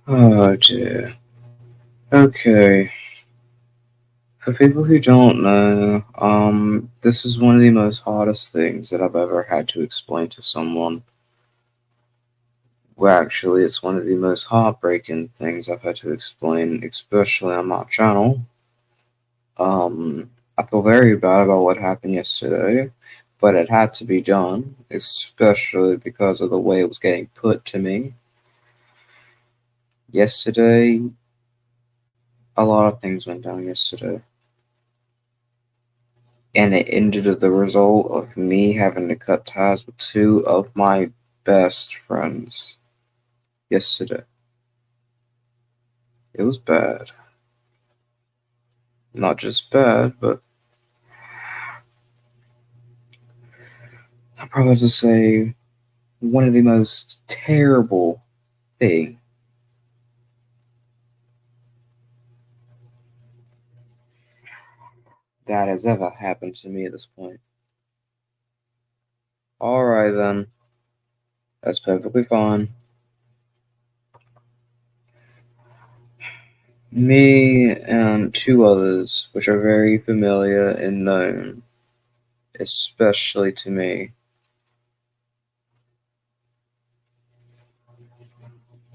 Oh dear. Okay. For people who don't know, this is one of the most hardest things that I've ever had to explain to someone. Well, actually, it's one of the most heartbreaking things I've had to explain, especially on my channel. I feel very bad about what happened yesterday, but it had to be done, especially because of the way it was getting put to me. Yesterday, a lot of things went down yesterday, and it ended with the result of me having to cut ties with two of my best friends yesterday. It was bad. Not just bad, but I probably have to say one of the most terrible things that has ever happened to me at this point. Alright then, that's perfectly fine. Me and two others, which are very familiar and known, especially to me,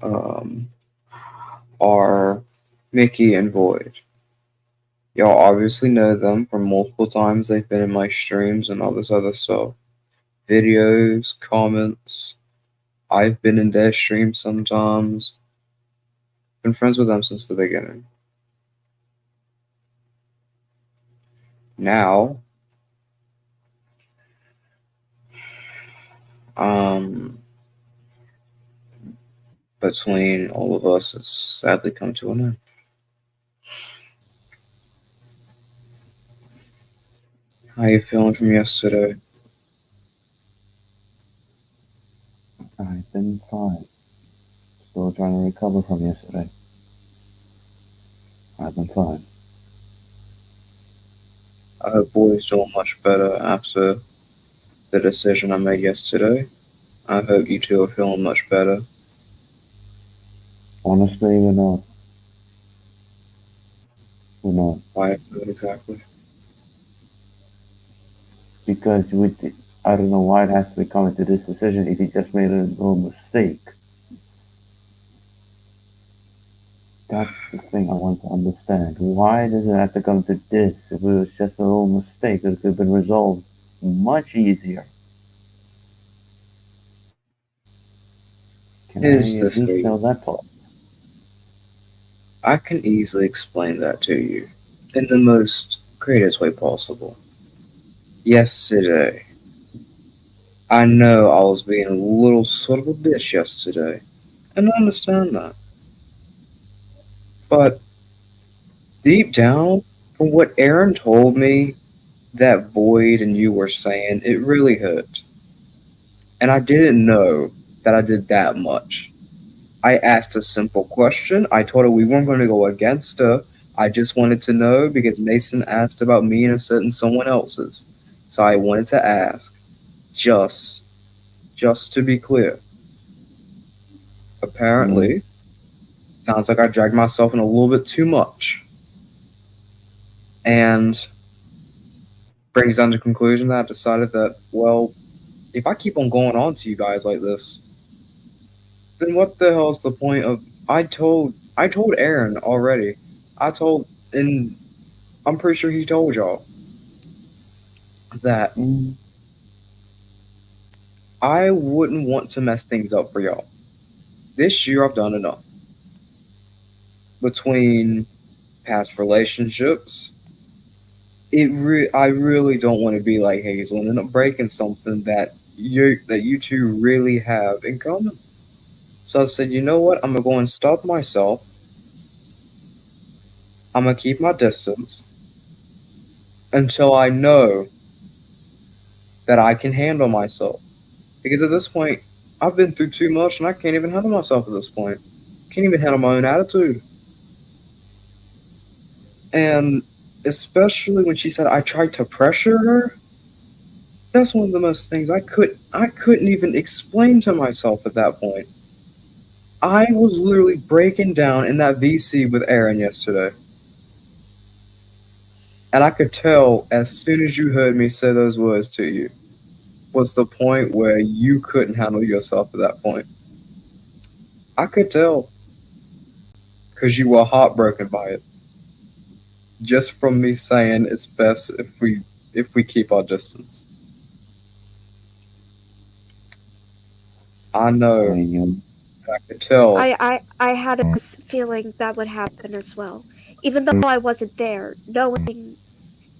um, are Mickey and Void. Y'all obviously know them from multiple times they've been in my streams and all this other stuff. Videos, comments. I've been in their streams sometimes. Been friends with them since the beginning. Now, um, between all of us, it's sadly come to an end. How you feeling from yesterday? I've been fine. Still trying to recover from yesterday. I've been fine. I hope boys doing much better after the decision I made yesterday. I hope you two are feeling much better. Honestly, we're not. We're not. Why is that exactly? Because I don't know why it has to be coming to this decision if he just made a little mistake. That's the thing I want to understand. Why does it have to come to this? If it was just a little mistake, it could have been resolved much easier. Can Here's I the at least thing. tell that part? I can easily explain that to you in the most greatest way possible. Yesterday, I know I was being a little sort of a bitch yesterday, and I understand that. But deep down, from what Aaron told me, that Boyd and you were saying, it really hurt. And I didn't know that I did that much. I asked a simple question. I told her we weren't going to go against her. I just wanted to know because Mason asked about me and a certain someone else's. So I wanted to ask, just, just to be clear. Mm, Apparently, sounds like I dragged myself in a little bit too much. And brings down the conclusion that I decided that, well, if I keep on going on to you guys like this, then what the hell is the point of I told Aaron already. I told and I'm pretty sure he told y'all that mm, I wouldn't want to mess things up for y'all. This year I've done enough. Between past relationships, I really don't want to be like Hazel and end up breaking something that you two really have in common. So I said, you know what? I'm gonna go and stop myself. I'm gonna keep my distance until I know that I can handle myself. Because at this point, I've been through too much and I can't even handle myself at this point. Can't even handle my own attitude. And especially when she said I tried to pressure her, that's one of the most things I couldn't even explain to myself at that point. I was literally breaking down in that VC with Aaron yesterday, and I could tell as soon as you heard me say those words to you was the point where you couldn't handle yourself at that point. I could tell because you were heartbroken by it, just from me saying it's best if we keep our distance. I I know. mean, you I could tell. I had a feeling that would happen as well. Even though I wasn't there, knowing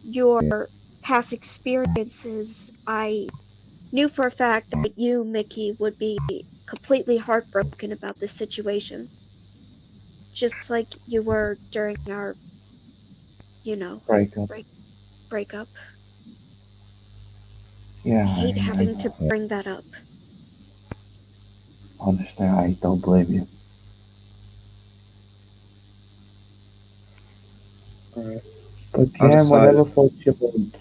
your past experiences, I knew for a fact that you, Mickey, would be completely heartbroken about this situation, just like you were during our, you know, break up. break breakup. Yeah, I I hate mean, having to bring that up. I understand. I don't blame you. Alright. But I yeah, decided whatever floats your boat.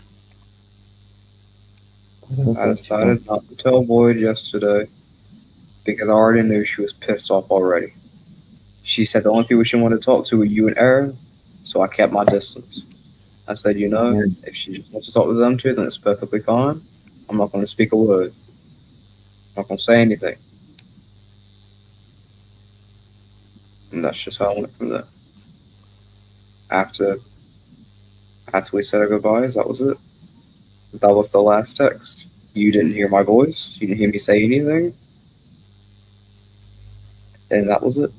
Whatever I floats your boat. decided not to tell Boyd yesterday because I already knew she was pissed off already. She said the only people she wanted to talk to were you and Aaron, so I kept my distance. I said, Yeah, if she just wants to talk to them two, then it's perfectly fine. I'm not going to speak a word. I'm not going to say anything. And that's just how I went from there. After after we said our goodbyes, that was it. That was the last text. You didn't hear my voice. You didn't hear me say anything, and that was it.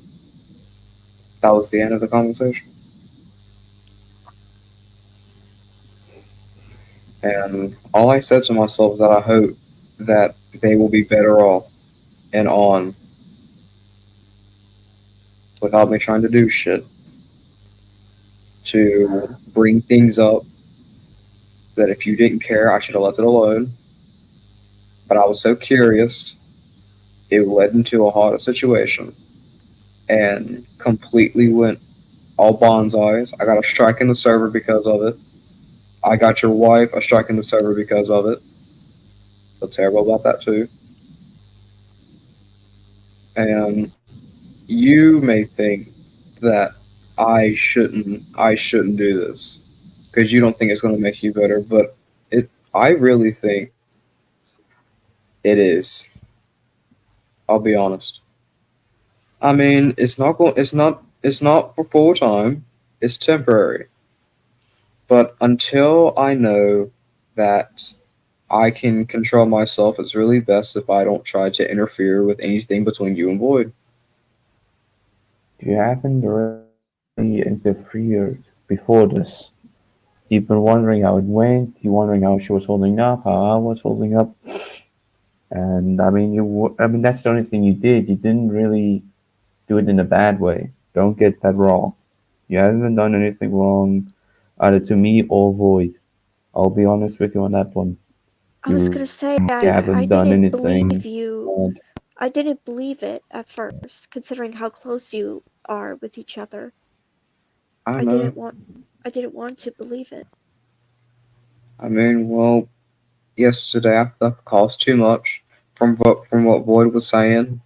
That was the end of the conversation. And all I said to myself is that I hope that they will be better off and on without me trying to do shit to bring things up that if you didn't care, I should have left it alone. But I was so curious, it led into a harder situation and completely went all bonsais. I got a strike in the server because of it. I got your wife a strike in the server because of it. Feel terrible about that too. And you may think that I shouldn't do this because you don't think it's going to make you better, but I really think it is. I'll be honest. I mean, it's not for full time. It's temporary. But until I know that I can control myself, it's really best if I don't try to interfere with anything between you and Boyd. you haven't really interfered before this. You've been wondering how it went. You're wondering how she was holding up, how I was holding up, and I mean, I mean, that's the only thing you did. You didn't really do it in a bad way. Don't get that wrong. You haven't done anything wrong, either to me or Void. I'll be honest with you on that one. I was You gonna say haven't done I didn't anything believe bad. you. I didn't believe it at first, considering how close you are with each other. I I know. didn't want I didn't want to believe it. I mean, well, yesterday I thought the cost too much from what Boyd was saying.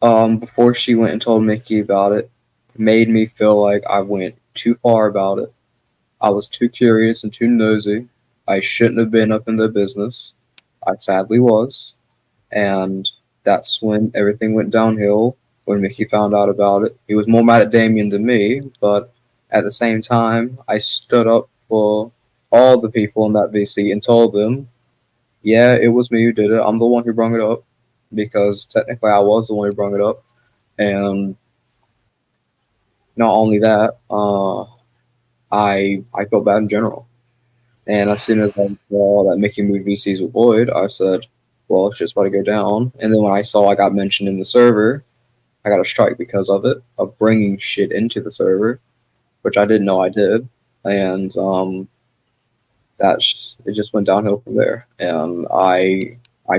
Before she went and told Mickey about it, made me feel like I went too far about it. I was too curious and too nosy. I shouldn't have been up in their business. I sadly was. And that's when everything went downhill when Mickey found out about it. He was more mad at Damien than me, but at the same time, I stood up for all the people in that VC and told them, yeah, it was me who did it. I'm the one who brought it up because technically I was the one who brought it up. And not only that, I felt bad in general. And as soon as I saw that Mickey moved VCs with Boyd, I said, well, it's just about to go down. And then when I saw I got mentioned in the server, I got a strike because of it, of bringing shit into the server, which I didn't know I did. And it just went downhill from there. And I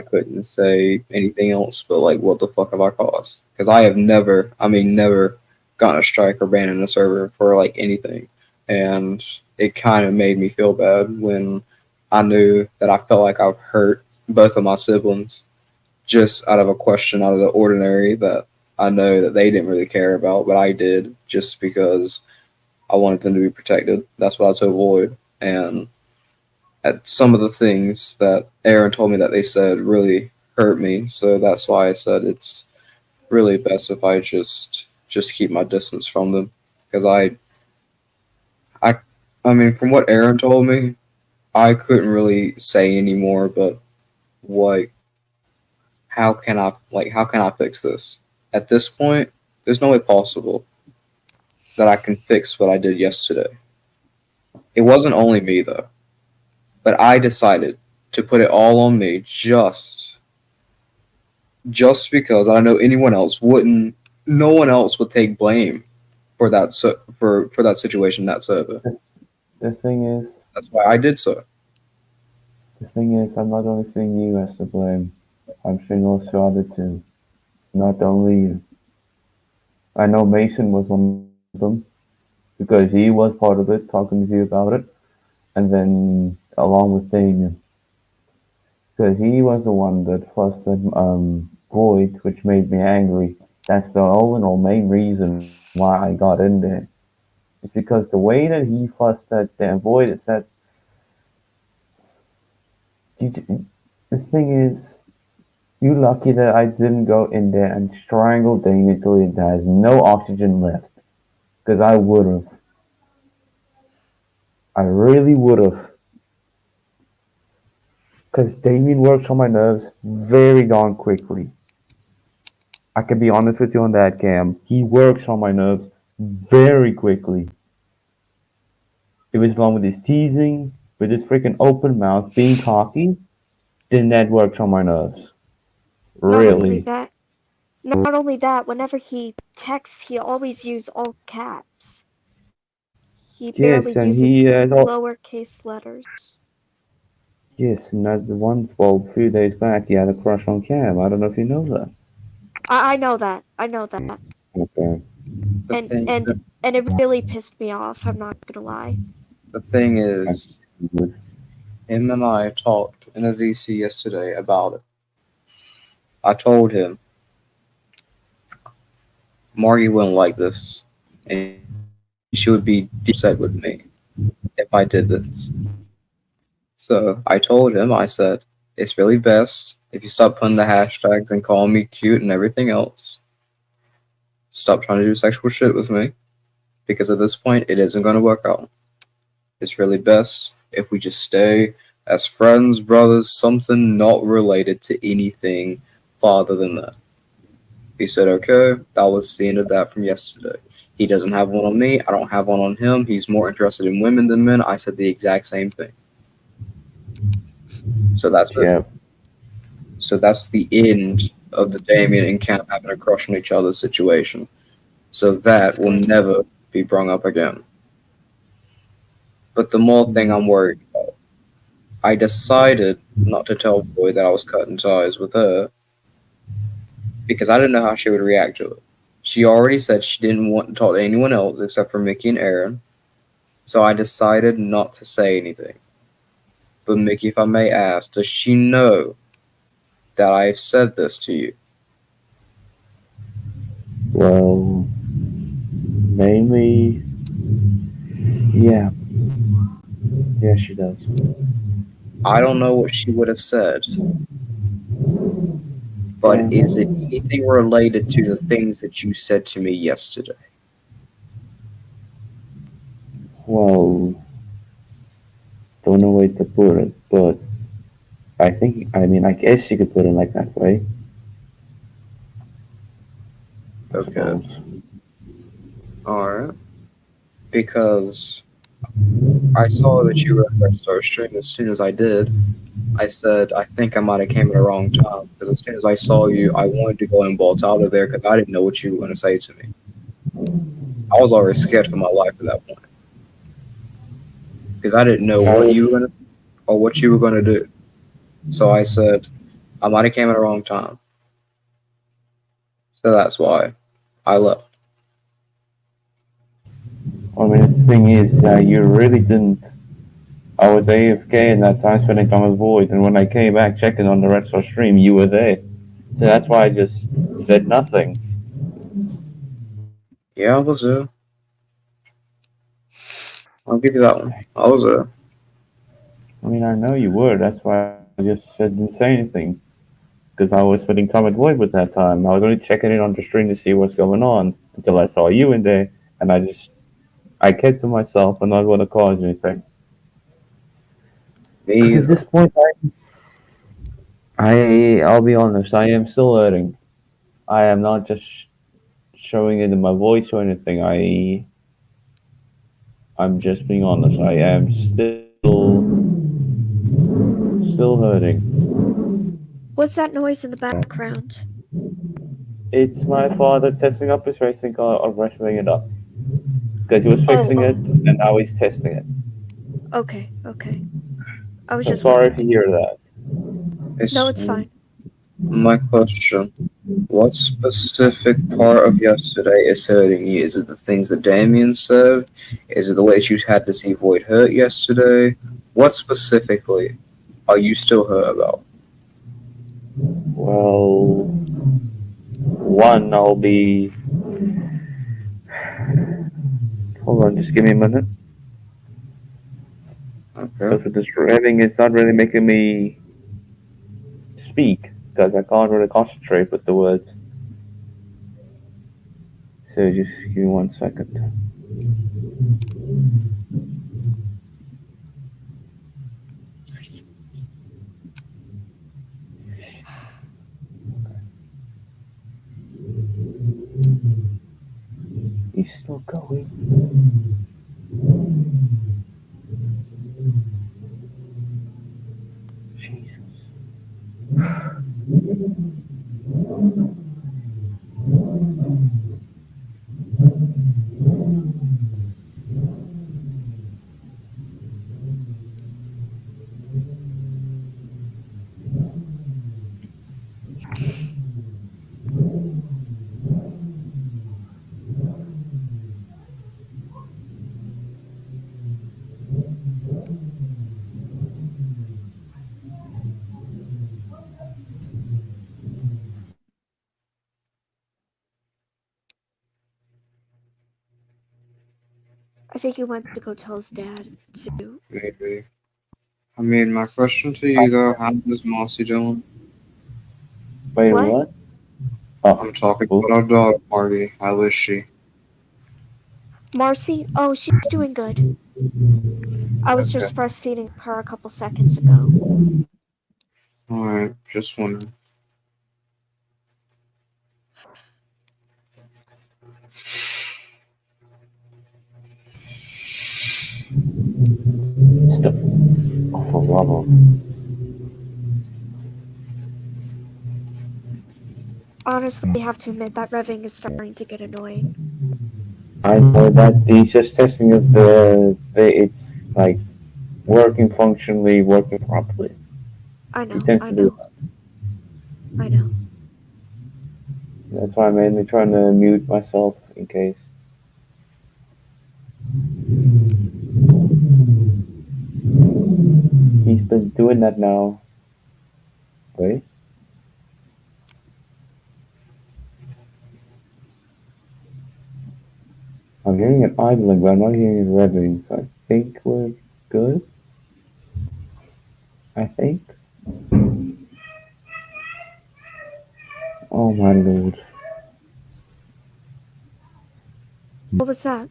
couldn't say anything else but like, what the fuck have I caused? Because I have never, I mean, never gotten a strike or banned in a server for like anything, and it kind of made me feel bad when I knew that I felt like I've hurt both of my siblings just out of a question out of the ordinary that I know that they didn't really care about, but I did just because I wanted them to be protected. That's what I told Void. And at some of the things that Aaron told me that they said really hurt me. So that's why I said it's really best if I just keep my distance from them because I I mean from what Aaron told me, I couldn't really say anymore. But what how can I fix this? At this point, there's no way possible that I can fix what I did yesterday. It wasn't only me though, but I decided to put it all on me just because I know anyone else wouldn't. No one else would take blame for for that situation that server. The thing is, That's why I did so. I'm not only seeing you as to blame. I'm seeing also other two, not only you. I know Mason was one of them because he was part of it, talking to you about it, and then along with Damien, because he was the one that flustered Void, which made me angry. That's the all in all main reason why I got in there. It's because the way that he fussed that damn Void is that the thing is, you lucky that I didn't go in there and strangle Damien till he has no oxygen left. Because I would have. I really would have. Because Damien works on my nerves very darn quickly. I can be honest with you on that, Cam. He works on my nerves very quickly. It was along with his teasing, with his freaking open mouth, being cocky, then that works on my nerves. Not only Really. that, not only that, whenever he texts, he always uses all caps. He barely Yes, and uses he has all. lowercase letters. Yes, and that's the one. Well, a few days back, he had a crush on Cam. I don't know if you know that. I know that. I know that. Okay. The And thing and and it really pissed me off. I'm not gonna lie. the thing I is, would. him and I talked in a VC yesterday about it. I told him Margie wouldn't like this, and she would be deeply upset with me if I did this. So I told him, I said, it's really best if you stop putting the hashtags and calling me cute and everything else. Stop trying to do sexual shit with me because at this point it isn't going to work out. It's really best if we just stay as friends, brothers, something not related to anything farther than that. He said, okay, that was the end of that from yesterday. He doesn't have one on me. I don't have one on him. He's more interested in women than men. I said the exact same thing. So that's it. Yeah. So that's the end of the Damien and Camp having a crush on each other situation. So that That's will good. never be brought up again. But the more thing I'm worried about, I decided not to tell Boy that I was cutting ties with her because I didn't know how she would react to it. She already said she didn't want to talk to anyone else except for Mickey and Aaron, so I decided not to say anything. But Mickey, if I may ask, does she know that I've said this to you? Well, mainly, yeah. Yeah, she does. I don't know what she would have said, but Yeah. is it anything related to the things that you said to me yesterday? Well, don't know way to put it, but I mean, I guess you could put it like that way, I Okay, suppose. alright. Because I saw that you were in Red Star Stream as soon as I did. I said, I think I might have came at the wrong time because as soon as I saw you, I wanted to go and bolt out of there because I didn't know what you were going to say to me. I was already scared for my life at that point because I didn't know what you were going to or what you were going to do. So I said, I might have came at the wrong time. So that's why I left. I mean, the thing is, you really didn't. I was AFK in that time spending time with Void, and when I came back checking on the Red Star stream, you were there. So that's why I just said nothing. Yeah, I was I'll give you that one. I was I mean, I know you were. That's why I just didn't say anything. Because I was spending time at Void with that time. I was only checking in on the stream to see what's going on until I saw you in there, and I kept to myself and not want to cause anything. me Because at either. this point, I'll be honest, I am still hurting. I am not just showing it in my voice or anything. I'm just being honest. I am still hurting. What's that noise in the background? It's my father testing up his racing car or revving it up because he was Oh, fixing it and now he's testing it. okay, okay. I was So just sorry if you wondering. hear that. No, It's it's fine. my question. What specific part of yesterday is hurting you? Is it the things that Damien said? Is it the way that you had to see Void hurt yesterday? What specifically are you still hurt about? Well, one, I'll be. Hold on, just give me a minute. Okay. Because with this revving, it's not really making me speak because I can't really concentrate with the words. So just give me 1 second. He's still going. Jesus. I think he went to go tell his dad too. Maybe. I mean, my question to you though, how is Marcy doing? Wait, What? what? Oh, I'm talking who? about our dog, Marty. How is she? Marcy? Oh, she's doing good. I was Okay. just breastfeeding her a couple seconds ago. Alright, just wondering. Stop. Oh, for love. Honestly, I have to admit that revving is starting to get annoying. I know that he's just testing if it's like working functionally, working properly. I He know, tends I to do know, that. I know. That's why I'm mainly trying to mute myself in case. He's been doing that now. Wait, I'm hearing it idling, but I'm not hearing it revving, so I think we're good. I think. Oh my lord. What was that?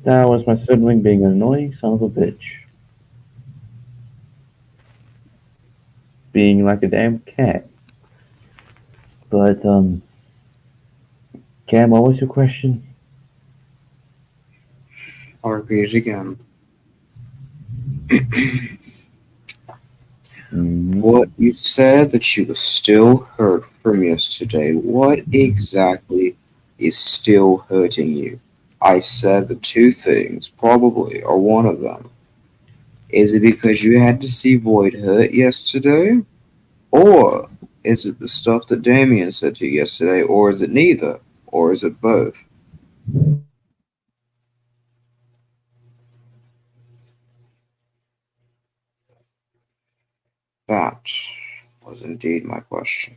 That was my sibling being an annoying son of a bitch. Being like a damn cat. But, Cam, what was your question? I'll repeat it again. Mm-hmm. What you said that you were still hurt from yesterday. What exactly is still hurting you? I said the two things, probably, or one of them. Is it because you had to see Void hurt yesterday? Or is it the stuff that Damien said to you yesterday? Or is it neither? Or is it both? That was indeed my question.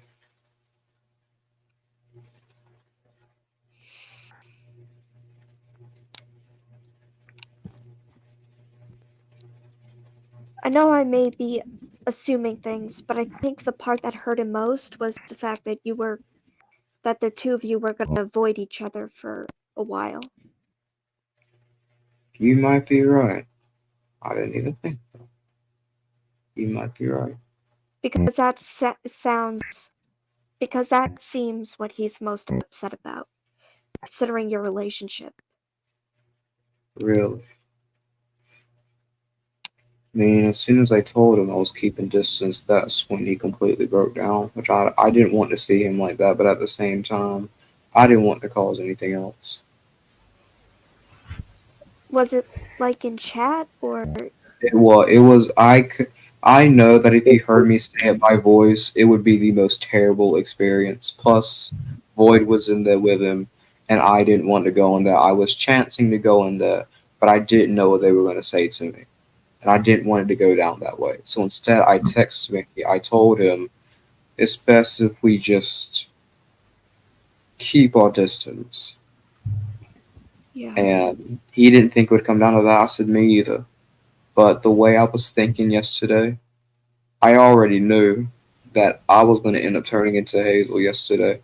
I know I may be assuming things, but I think the part that hurt him most was the fact that the two of you were going to avoid each other for a while. You might be right. I didn't even think. You might be right. Because sounds, because that seems what he's most upset about, considering your relationship. Really. I mean, as soon as I told him I was keeping distance, that's when he completely broke down, which I didn't want to see him like that, but at the same time, I didn't want to cause anything else. Was it like in chat or I know that if he heard me say it by voice, it would be the most terrible experience. Plus, Void was in there with him, and I didn't want to go in there. I was chancing to go in there, but I didn't know what they were going to say to me, and I didn't want it to go down that way. So instead, I texted Mickey. I told him it's best if we just keep our distance. yeah? And he didn't think it would come down to that. I said, me either. But the way I was thinking yesterday, I already knew that I was going to end up turning into Hazel yesterday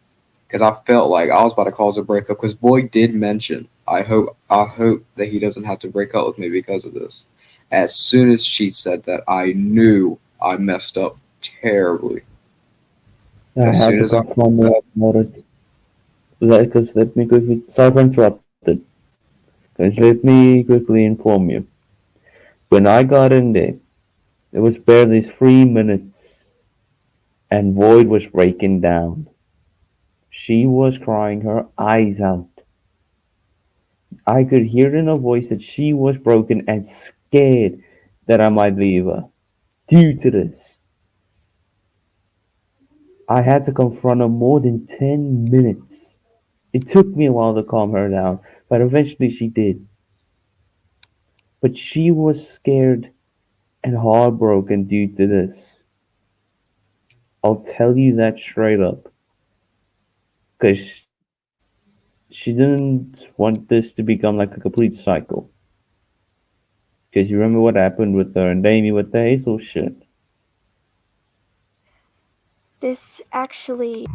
because I felt like I was about to cause a breakup. Because Boy did mention, I hope that he doesn't have to break up with me because of this. As soon as she said that, I knew I messed up terribly. I As had soon to as I confront said her about it. Because let me quickly self-interrupted. Because let me quickly inform you. When I got in there, it was barely 3 minutes, and Void was breaking down. She was crying her eyes out. I could hear in her voice that she was broken and scared that I might leave her. Due to this, I had to confront her more than 10 minutes. It took me a while to calm her down, but eventually she did. But she was scared and heartbroken due to this. I'll tell you that straight up. Because she didn't want this to become like a complete cycle. Because you remember what happened with her and Amy with the Hazel shit. This actually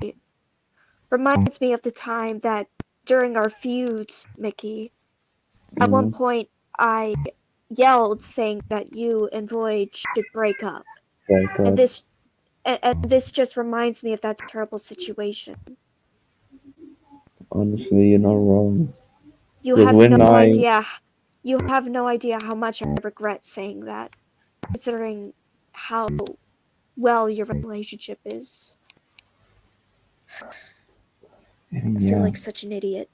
reminds me of the time that during our feuds, Mickey, at one Mm-hmm. point I yelled saying that you and Void should break up. Like, And this just reminds me of that terrible situation. honestly, you're not wrong. You Because have when no I, idea you have no idea how much I regret saying that, considering how well your relationship is. I feel yeah, like such an idiot.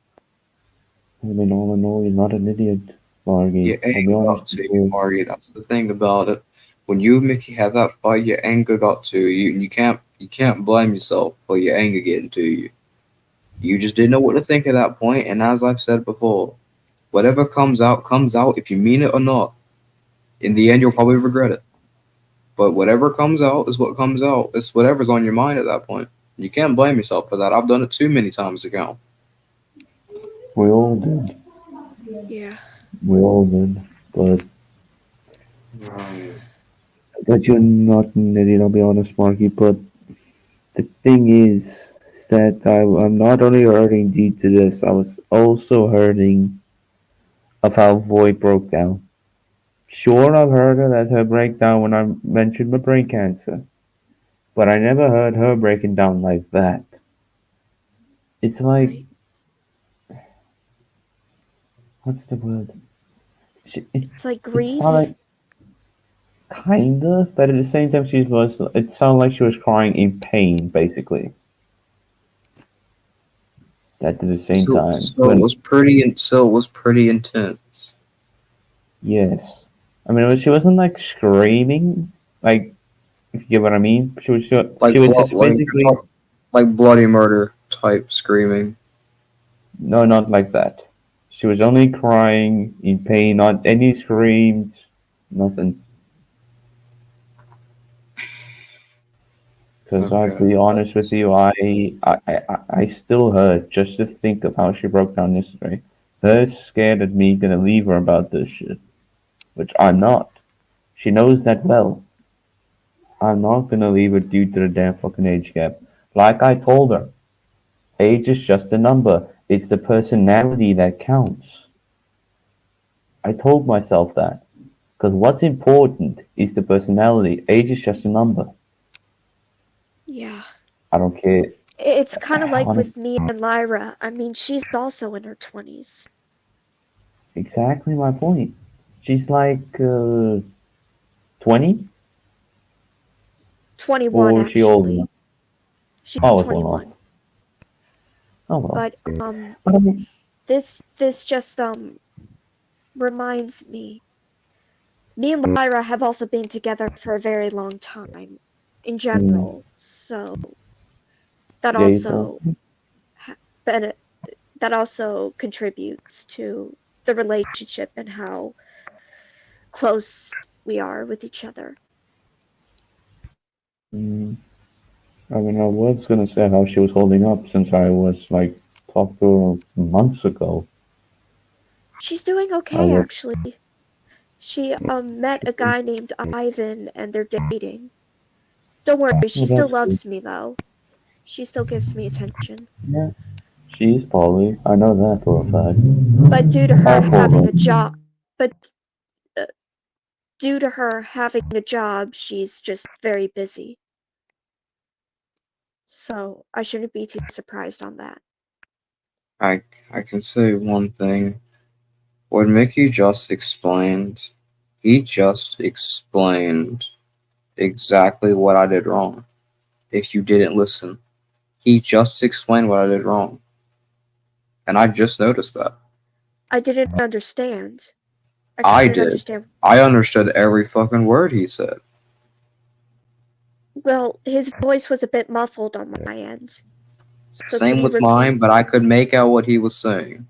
I mean, all in all, you're not an idiot, Margie. your I'll be anger honest got with to you, you. Mario. That's the thing about it. When you and Mickey had that fight, your anger got to you, and you can't blame yourself for your anger getting to you. You just didn't know what to think at that point, and as I've said before, whatever comes out if you mean it or not. In the end, you'll probably regret it. But whatever comes out is what comes out. It's whatever's on your mind at that point. You can't blame yourself for that. I've done it too many times to count. We all did. Yeah. We all did. But, Right. but you're not an idiot, I'll be honest, Margie. But the thing is that I'm not only hurting due to this, I was also hurting of how Void broke down. Sure, I've heard her let her break down when I mentioned my brain cancer, but I never heard her breaking down like that. It's like, Right. what's the word? It's like It sounded grief. like kinda, but at the same time, it sounded like she was crying in pain, basically. At the same So time. so it When, was pretty intense. yes. I mean, she wasn't like screaming, like, if you get what I mean. She was just Like physically, like bloody murder type screaming. no, not like that. She was only crying in pain, not any screams, nothing. Because I'll Okay. be honest with you, I still hurt just to think of how she broke down yesterday. Her scared of me gonna leave her about this shit, which I'm not. She knows that well. I'm not gonna leave her due to the damn fucking age gap. Like I told her, age is just a number. It's the personality that counts. I told myself that. Because what's important is the personality. Age is just a number. Yeah. I don't care. It's kind of like with Honest, me and Lyra. I mean, she's also in her 20s. exactly my point. She's like 20? 21 Or is she old actually. enough? She's Oh, it's well enough. 21. Oh well. But But I mean, this just reminds me and Lyra have also been together for a very long time in mm, general. So that Jay told also me. ha- bene- that also contributes to the relationship and how close we are with each other. Mm, I mean, I was gonna say how she was holding up since I was like talked to her months ago. She's doing I okay was. actually. She met a guy named Ivan and they're dating. Don't worry, she Well, still that's good. loves me though. She still gives me attention. Yeah, she's poly. I know that for a fact. But due to All her four of having a them. job, but uh, due to her having a job, she's just very busy. So I shouldn't be too surprised on that. I I can say one thing. What Mickey just explained, he just explained exactly what I did wrong. If you didn't listen, he just explained what I did wrong, and I just noticed that. I didn't understand. I I couldn't did. understand. I understood every fucking word he said. Well, his voice was a bit muffled on my end. So could Same you with repeat? mine, but I could make out what he was saying.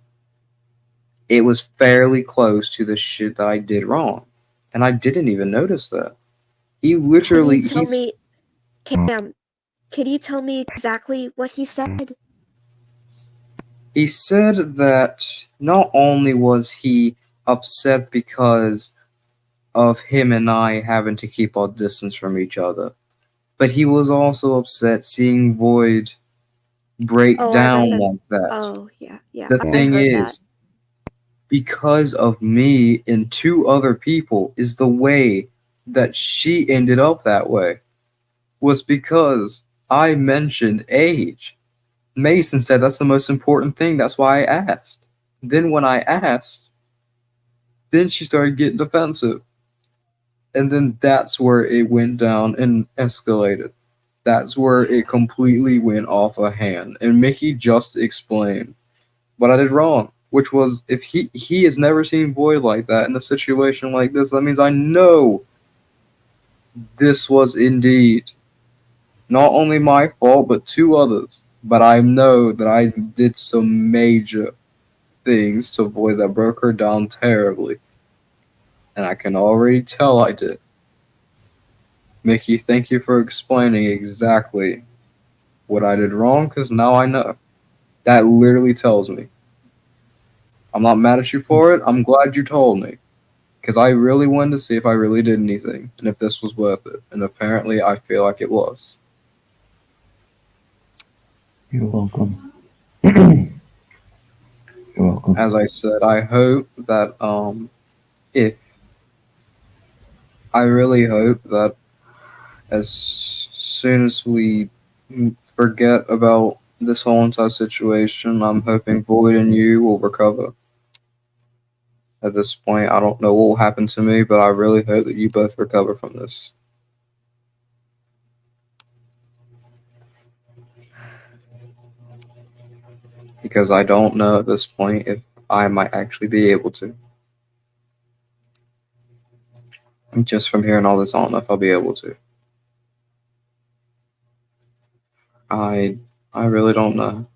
It was fairly close to the shit that I did wrong, and I didn't even notice that. He Can you literally tell he's me, Cam, can you tell me exactly what he said? he said that not only was he upset because of him and I having to keep our distance from each other, but he was also upset seeing Void break Oh, I down remember. like that. Oh, yeah, yeah, The I thing heard that. is, because of me and two other people, is the way that she ended up that way was because I mentioned age. Mason said that's the most important thing. That's why I asked. Then when I asked, then she started getting defensive. And then that's where it went down and escalated. That's where it completely went off a hand. And Mickey just explained what I did wrong, which was if he has never seen Void like that in a situation like this, that means I know this was indeed not only my fault but two others. But I know that I did some major things to Void that broke her down terribly, and I can already tell I did. Mickey, thank you for explaining exactly what I did wrong, because now I know. That literally tells me. I'm not mad at you for it. I'm glad you told me. Because I really wanted to see if I really did anything and if this was worth it. And apparently, I feel like it was. You're welcome. You're welcome. As I said, I hope that if I really hope that as soon as we forget about this whole entire situation, I'm hoping Void and you will recover. At this point, I don't know what will happen to me, but I really hope that you both recover from this. Because I don't know at this point if I might actually be able to. Just from hearing all this, I don't know if I'll be able to. I I really don't know.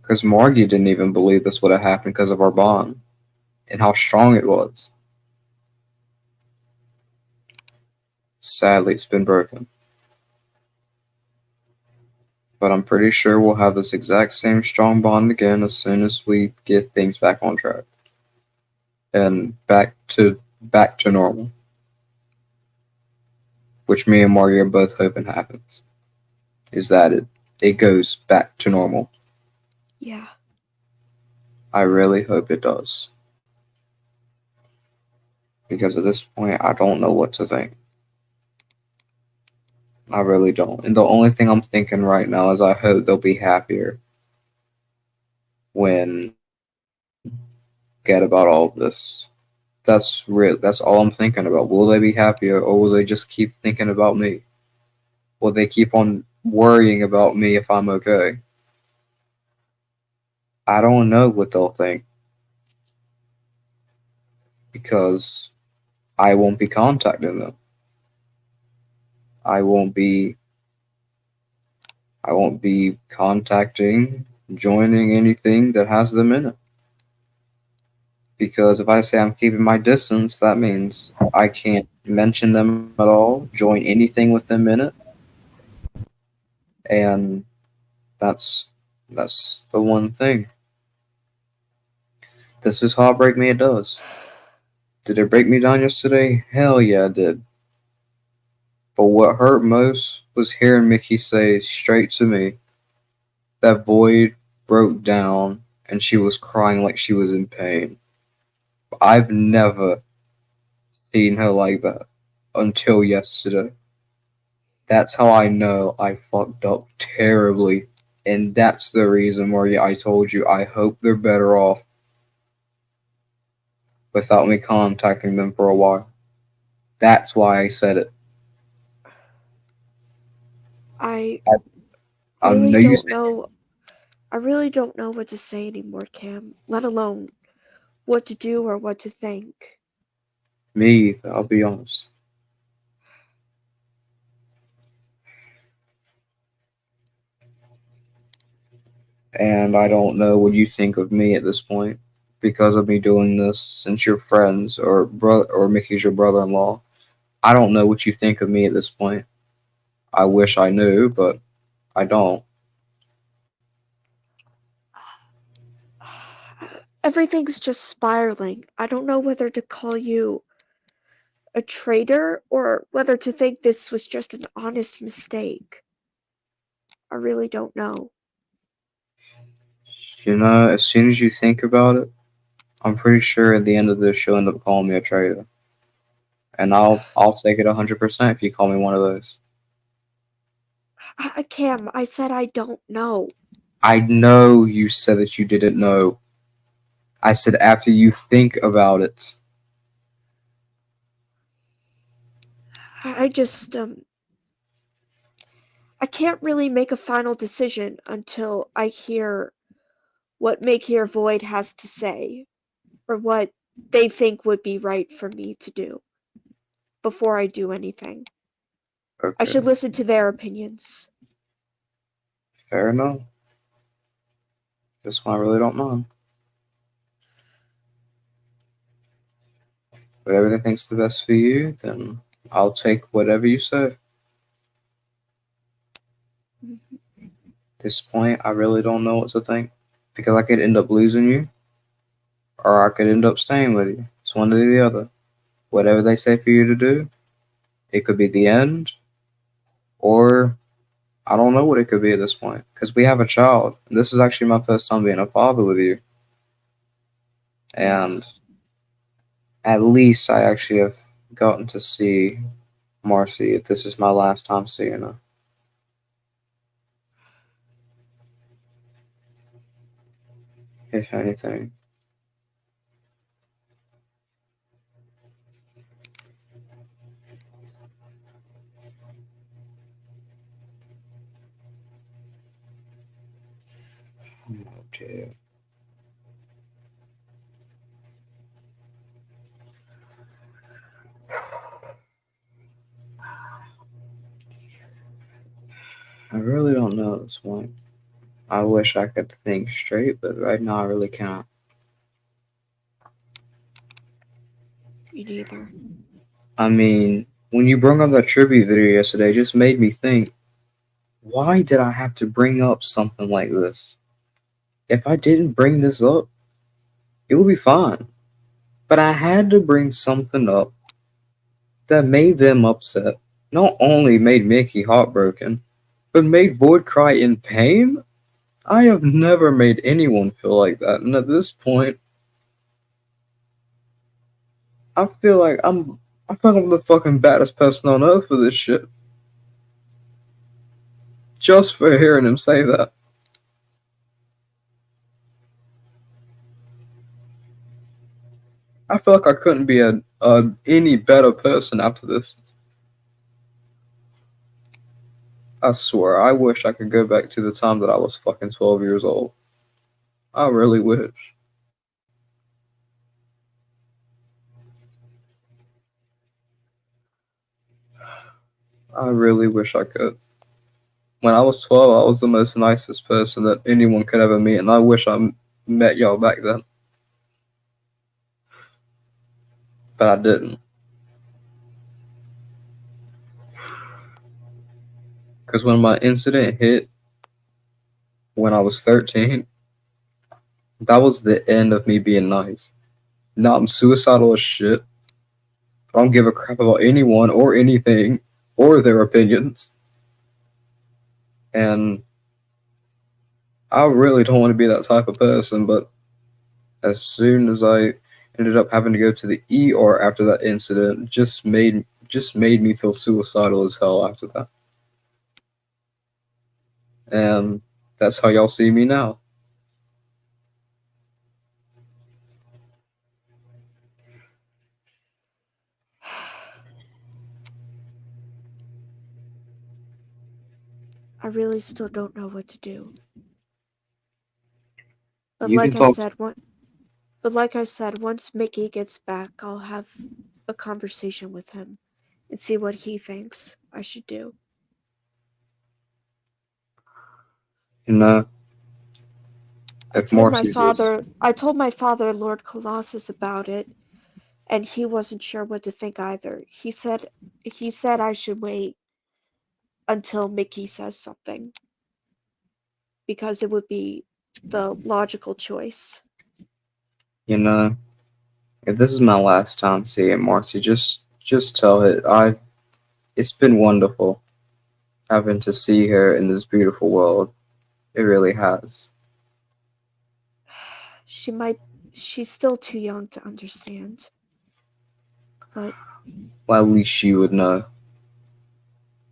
Because Margie didn't even believe this would have happened because of our bond and how strong it was. Sadly, it's been broken. But I'm pretty sure we'll have this exact same strong bond again as soon as we get things back on track. And back to back to normal, which me and Mario are both hoping happens, is that it goes back to normal. Yeah. I really hope it does. Because at this point, I don't know what to think. I really don't. And the only thing I'm thinking right now is I hope they'll be happier when get about all of this. That's real. That's all I'm thinking about. Will they be happier, or will they just keep thinking about me? Will they keep on worrying about me if I'm okay? I don't know what they'll think because I won't be contacting them. I won't be I won't be contacting, joining anything that has them in it. Because if I say I'm keeping my distance, that means I can't mention them at all, join anything with them in it, and that's that's the one thing. Does this heartbreak me? It does. Did it break me down yesterday? Hell yeah, it did. But what hurt most was hearing Mickey say straight to me that Boyd broke down and she was crying like she was in pain. I've never seen her like that until yesterday. That's how I know I fucked up terribly. And that's the reason why I told you I hope they're better off without me contacting them for a while. That's why I said it. I I, I really know you don't said know. I really don't know what to say anymore, Cam, let alone what to do or what to think. me, I'll be honest. And I don't know what you think of me at this point because of me doing this since you're friends or brother or Mickey's your brother-in-law. I don't know what you think of me at this point. I wish I knew, but I don't. Everything's just spiraling. I don't know whether to call you a traitor or whether to think this was just an honest mistake. I really don't know. You know, as soon as you think about it, I'm pretty sure at the end of this you'll end up calling me a traitor. And I'll take it 100% if you call me one of those. Cam, I said I don't know. I know you said that you didn't know. I said after you think about it. I just, I can't really make a final decision until I hear what Make Here Void has to say, or what they think would be right for me to do before I do anything. I Okay, should listen to their opinions. fair enough. This one I really don't mind. Whatever they think's the best for you, then I'll take whatever you say. Mhm. At this point, I really don't know what to think because I could end up losing you, or I could end up staying with you. It's one or the other. Whatever they say for you to do, it could be the end, or I don't know what it could be at this point because we have a child. This is actually my first time being a father with you, Yeah. and at least I actually have gotten to see Marcy if this is my last time seeing her. If anything. Okay. I really don't know at this point. I wish I could think straight, but right now I really can't. Me neither. I mean, when you brought up that tribute video yesterday, it just made me think, why did I have to bring up something like this? If I didn't bring this up, it would be fine. but I had to bring something up that made them upset. Not only made Mickey heartbroken, but made Boyd cry in pain. I have never made anyone feel like that, and at this point, I feel like I'm the fucking baddest person on earth for this shit. Just for hearing him say that. I feel like I couldn't be a any better person after this. I swear, I wish I could go back to the time that I was fucking 12 years old. I really wish. I really wish I could. When I was 12, I was the most nicest person that anyone could ever meet, and I wish I met y'all back then. But I didn't. Because when my incident hit when I was 13, that was the end of me being nice. Now I'm suicidal as shit. I don't give a crap about anyone or anything or their opinions. And I really don't want to be that type of person, but as soon as I ended up having to go to the ER after that incident, just made me feel suicidal as hell after that. And that's how y'all see me now. I really still don't know what to do. But You can like I talk. said, once Mickey gets back, I'll have a conversation with him and see what he thinks I should do. You know, if Marcy's is, I told my father Lord Colossus about it, and he wasn't sure what to think either. He said I should wait until Mickey says something because it would be the logical choice. you know, if this is my last time seeing Marcy, just tell it. It's been wonderful having to see her in this beautiful world. It really has. She might she's still too young to understand, but Well, at least she would know,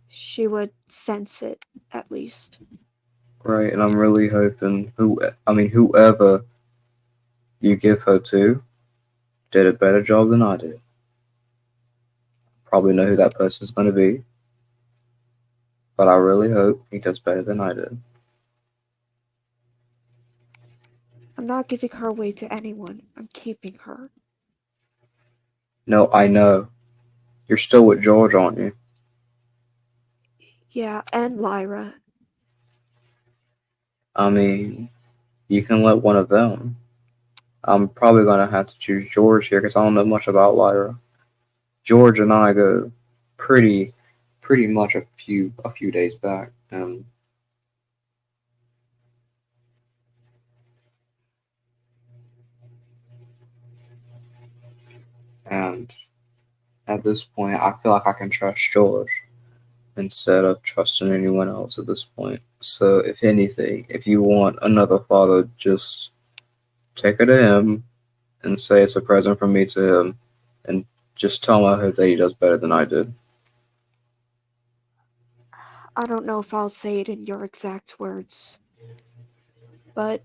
she would sense it at least. right? And I'm really hoping whoever you give her to did a better job than I did. Probably know who that person's going to be, but I really hope he does better than I did. I'm not giving her away to anyone. I'm keeping her. No, I know. You're still with George, aren't you? Yeah, and Lyra. I mean, you can let one of them. I'm probably going to have to choose George here because I don't know much about Lyra. George and I go pretty, pretty much a few days back, and at this point, I feel like I can trust George instead of trusting anyone else at this point. So, if anything, if you want another father, just take her to him and say it's a present from me to him, and just tell him I hope that he does better than I did. I don't know if I'll say it in your exact words, but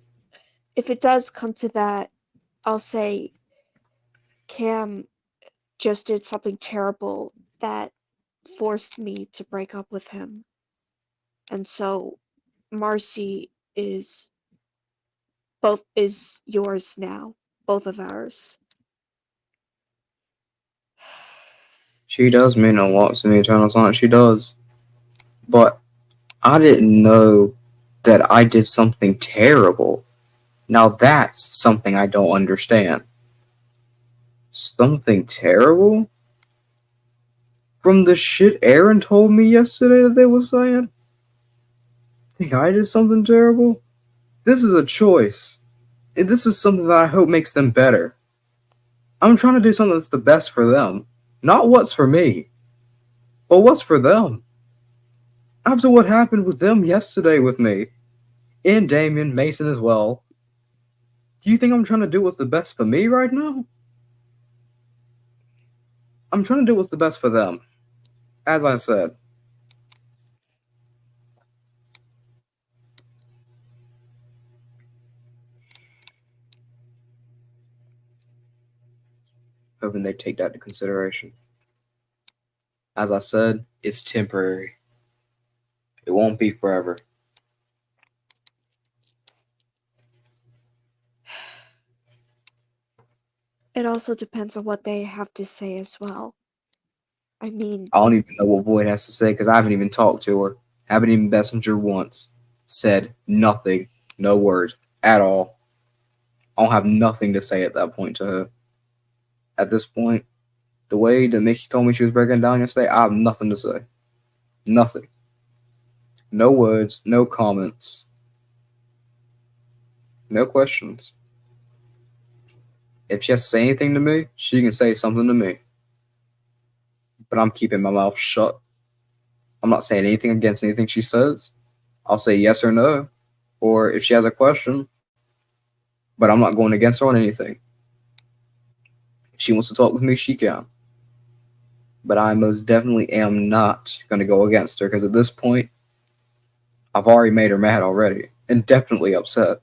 if it does come to that, I'll say Cam just did something terrible that forced me to break up with him. And so Marcy is yours now, both of ours. She does mean a lot to me, Eternal Sonic. She does. But I didn't know that I did something terrible. Now that's something I don't understand. Something terrible? From the shit Aaron told me yesterday that they were saying? Think I did something terrible? This is a choice. And this is something that I hope makes them better. I'm trying to do something that's the best for them. Not what's for me, but what's for them. After what happened with them yesterday with me, and Damien, Mason as well, do you think I'm trying to do what's the best for me right now? I'm trying to do what's the best for them. As I said, hoping they take that into consideration. As I said, it's temporary. It won't be forever. It also depends on what they have to say as well. I mean, I don't even know what Void has to say because I haven't even talked to her. Haven't even messenger once. Said nothing. No words at all. I don't have nothing to say at that point to her. At this point, the way that Mickey told me she was breaking down yesterday, I have nothing to say. Nothing. No words, no comments, no questions. If she has to say anything to me, she can say something to me. But I'm keeping my mouth shut. I'm not saying anything against anything she says. I'll say yes or no. Or if she has a question, but I'm not going against her on anything. If she wants to talk with me, she can. But I most definitely am not going to go against her because at this point, I've already made her mad already and definitely upset.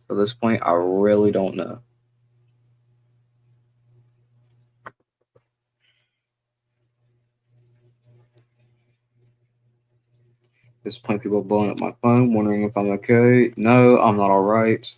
So at this point, I really don't know. At this point, people are blowing up my phone, wondering if I'm okay. No, I'm not alright.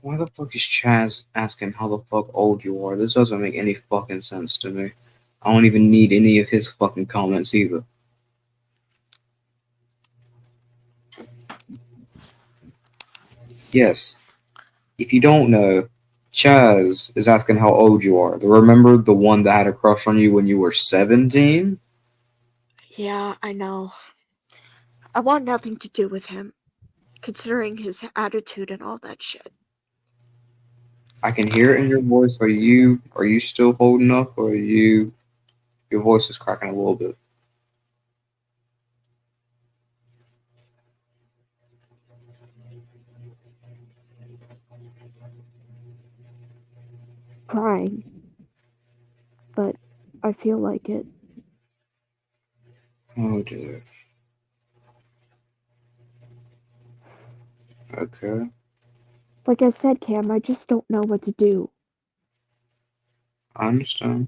Why the fuck is Chaz asking how the fuck old you are? This doesn't make any fucking sense to me. I don't even need any of his fucking comments either. Yes, if you don't know, Chaz is asking how old you are. Remember the one that had a crush on you when you were 17? yeah, I know. I want nothing to do with him, considering his attitude and all that shit. I can hear it in your voice. Are you still holding up or are you your voice is cracking a little bit? Crying, but I feel like it. Oh dear. Okay. Like I said, Cam, I just don't know what to do. I understand.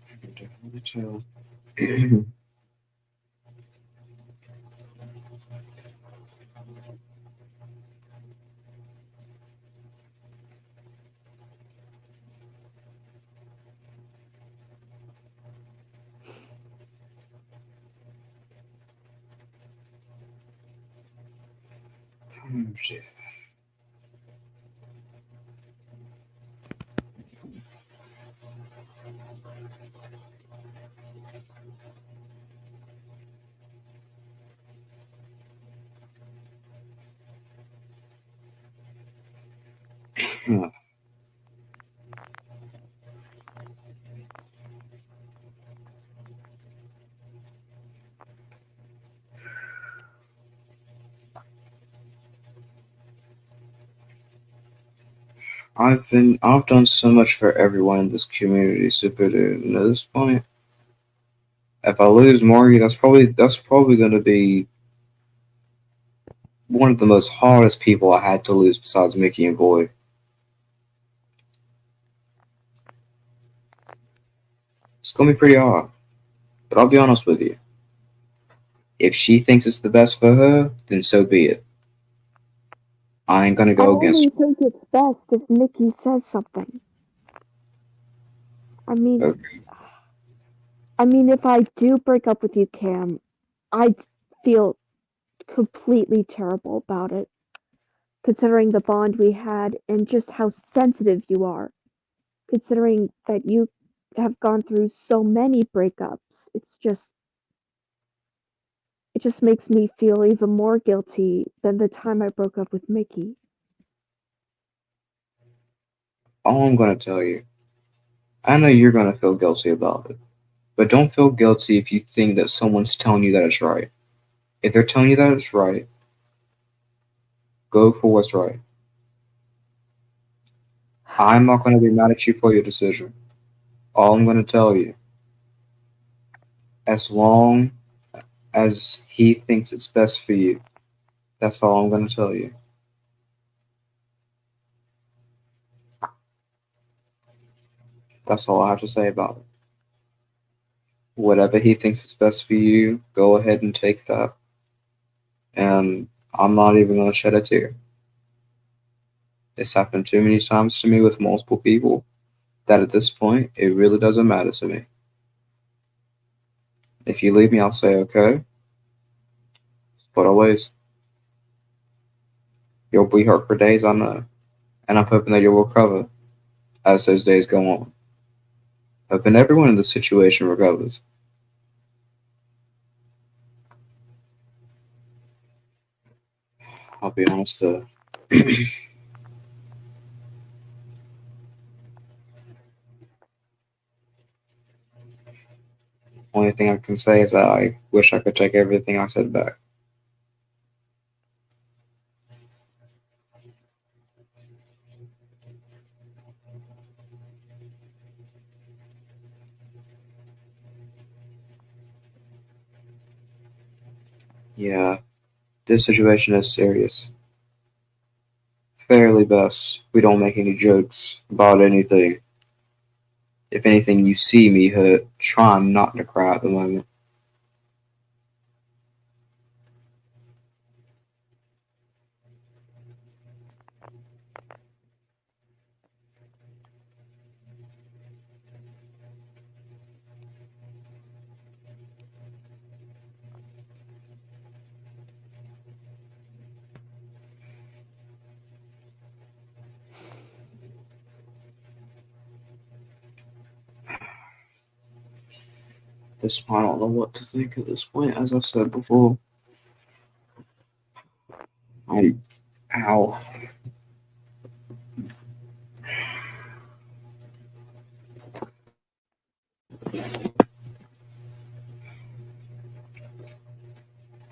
I can definitely tell. Oh dear. I've done so much for everyone in this community, Super Dude. And at this point, if I lose Margie, that's probably gonna be one of the most hardest people I had to lose besides Mickey and Boyd. It's gonna be pretty hard. But I'll be honest with you. If she thinks it's the best for her, then so be it. I ain't gonna I go against only think it's best if Nikki says something. I her. mean, Okay. if I do break up with you, Cam, I'd feel completely terrible about it, considering the bond we had and just how sensitive you are, considering that you have gone through so many breakups. It just makes me feel even more guilty than the time I broke up with Mickey. All I'm gonna tell you, I know you're gonna feel guilty about it, but don't feel guilty if you think that someone's telling you that it's right. If they're telling you that it's right, go for what's right. I'm not gonna be mad at you for your decision. All I'm gonna tell you, as long as he thinks it's best for you, that's all I'm gonna tell you. That's all I have to say about it. Whatever he thinks is best for you, go ahead and take that. And I'm not even gonna shed a tear. It's happened too many times to me with multiple people that at this point it really doesn't matter to me. If you leave me, I'll say okay, but always you'll be hurt for days, I know, and I'm hoping that you'll recover as those days go on. Hoping everyone in this situation recovers. I'll be honest. Only thing I can say is that I wish I could take everything I said back. Yeah, this situation is serious. Fairly best we don't make any jokes about anything. If anything, you see me hurt, trying not to cry at the moment. This I don't know what to think at this point. As I said before, I ow.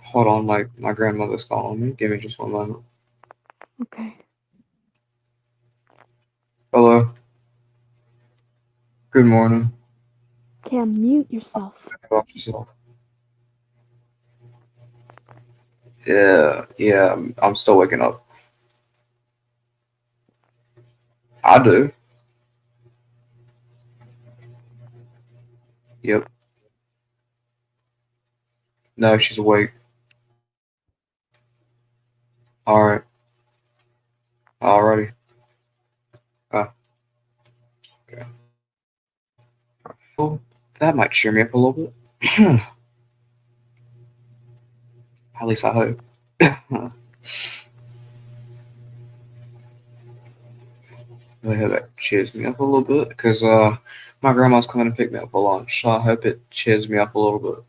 Hold on, my grandmother's calling me. Give me just one moment. Okay. Hello. Good morning. Cam, mute yourself. About yourself. Yeah. I'm still waking up. I do. Yep. No, she's awake. All right. Alrighty. Uh, okay. Well, that might cheer me up a little bit. At least I hope. Really hope that cheers me up a little bit because my grandma's coming to pick me up for lunch, so I hope it cheers me up a little bit.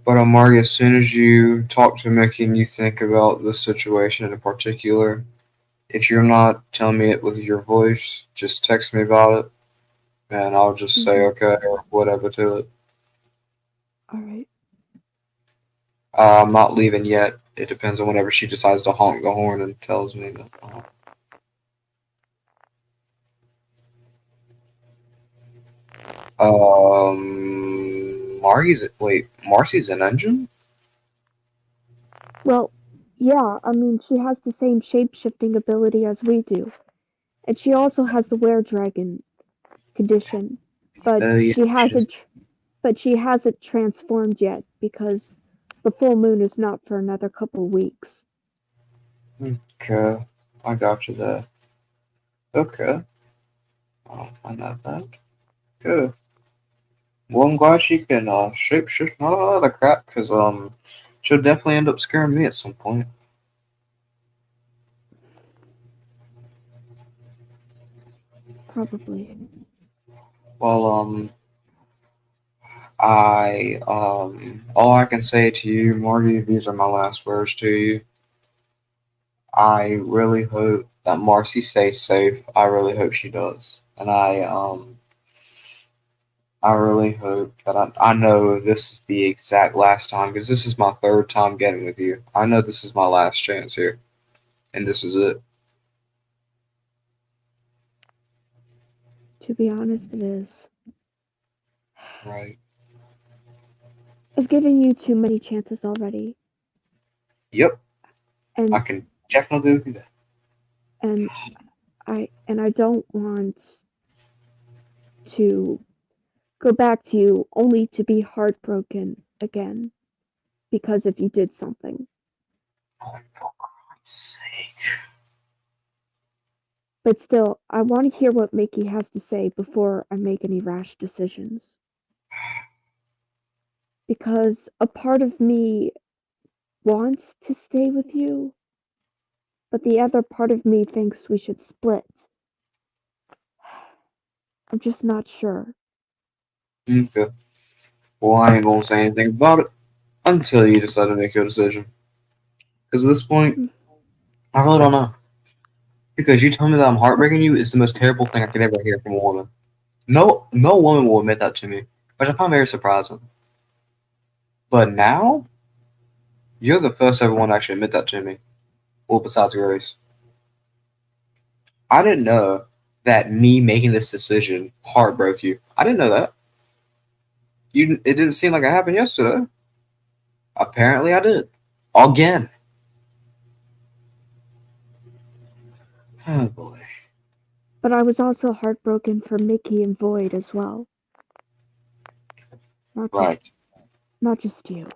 But Amari, as soon as you talk to Mickey and you think about this situation in particular, if you're not telling me it with your voice, just text me about it, and I'll just say Hmm. okay or whatever to it. All right. I'm not leaving yet. It depends on whenever she decides to honk the horn and tells me that. Marcy's an engine? Well, yeah, she has the same shape shifting ability as we do. And she also has the were dragon. condition, but Yeah, she hasn't transformed yet because the full moon is not for another couple weeks. okay. I got you there. Okay. I know that. Good. Well, I'm glad she can shapeshift not a lot of the crap, because she'll definitely end up scaring me at some point. Probably. Well, all I can say to you, Marty, these are my last words to you. I really hope that Marcy stays safe. I really hope she does, and I really hope that I know this is the exact last time, because this is my third time getting with you. I know this is my last chance here, and this is it. To be honest, it is. Right. I've given you too many chances already, Yep. I and can definitely do that. and I don't want to go back to you only to be heartbroken again because if you did something. Oh, for Christ's sake. But still, I want to hear what Mickey has to say before I make any rash decisions. Because a part of me wants to stay with you, but the other part of me thinks we should split. I'm just not sure. Okay. Well, I ain't gonna say anything about it until you decide to make your decision. Because at this point, Mm, I really don't know. Because you telling me that I'm heartbreaking you is the most terrible thing I could ever hear from a woman. No, no woman will admit that to me, which I find very surprising. But now, you're the first ever one to actually admit that to me. Well, besides Grace, I didn't know that me making this decision heartbroke you. I didn't know that. You, it didn't seem like it happened yesterday. Apparently, I did. Again. Oh boy. But I was also heartbroken for Mickey and Void as well. Not just Right. not just you.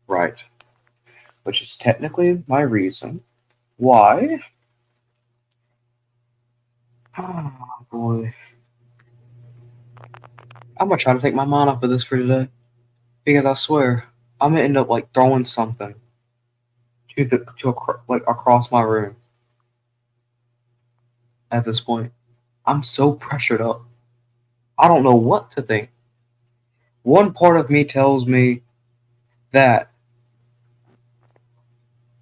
Right. Which is technically my reason why. Oh boy. I'm gonna try to take my mind off of this for today. Because I swear, I'm gonna end up like throwing something like across my room at this point. I'm so pressured up. I don't know what to think. One part of me tells me that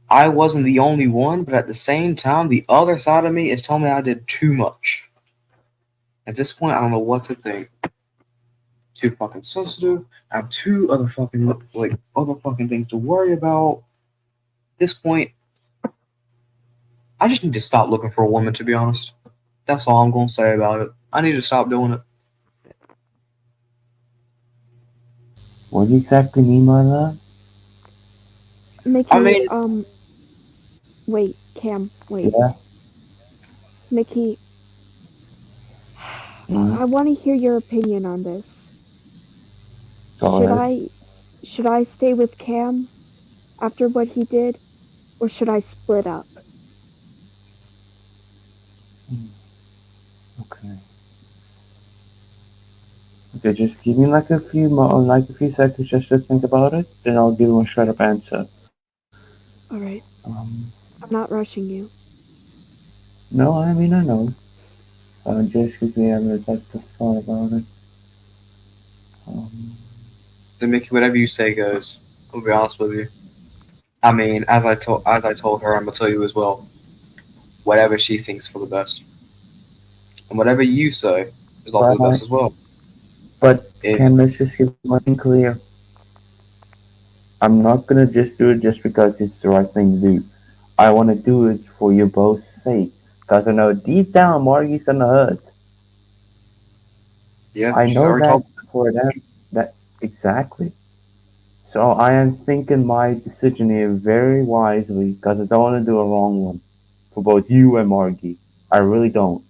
I wasn't the only one, but at the same time, the other side of me is telling me I did too much. At this point, I don't know what to think. Too fucking sensitive. I have two other fucking like other fucking things to worry about. At this point, I just need to stop looking for a woman. To be honest, that's all I'm gonna say about it. I need to stop doing it. What do you exactly mean by that? I Mickey, mean, wait, Cam, wait. Yeah. Mickey, Mm, I want to hear your opinion on this. go Should ahead. I should I stay with Cam after what he did or should I split up? Mm, okay. Okay, just give me like a few like a few seconds just to think about it, then I'll give you a straight up answer. All right. Um, I'm not rushing you. no, I mean I know. Just give me a minute to thought about it. Um, so Mickey, whatever you say goes. I'll be honest with you. I mean, as I told her, I'm gonna tell you as well. Whatever she thinks for the best, and whatever you say is also the but best as well. but If can let's just get one thing clear. I'm not gonna just do it just because it's the right thing to do. I want to do it for you both's sake, cause I know deep down Margie's gonna hurt. yeah, I she's know already that told. for them. That exactly. So I am thinking my decision here very wisely, cause I don't want to do a wrong one for both you and Margie. I really don't.